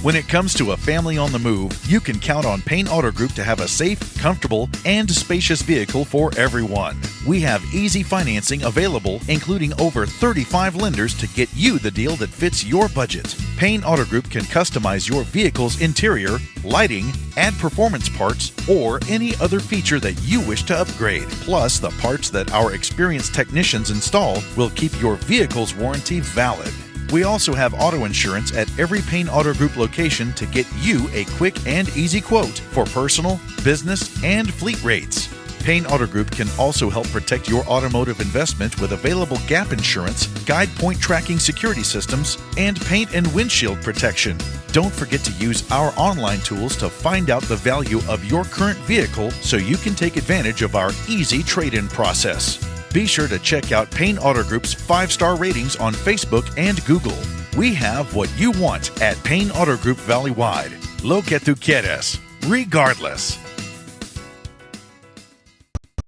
When it comes to a family on the move, you can count on Payne Auto Group to have a safe, comfortable, and spacious vehicle for everyone. We have easy financing available, including over 35 lenders to get you the deal that fits your budget. Payne Auto Group can customize your vehicle's interior, lighting, add performance parts, or any other feature that you wish to upgrade. Plus, the parts that our experienced technicians install will keep your vehicle's warranty valid. We also have auto insurance at every Payne Auto Group location to get you a quick and easy quote for personal, business, and fleet rates. Payne Auto Group can also help protect your automotive investment with available gap insurance, guide point tracking security systems, and paint and windshield protection. Don't forget to use our online tools to find out the value of your current vehicle so you can take advantage of our easy trade-in process. Be sure to check out Payne Auto Group's 5-star ratings on Facebook and Google. We have what you want at Payne Auto Group Valley-wide. Lo que tú quieres, regardless.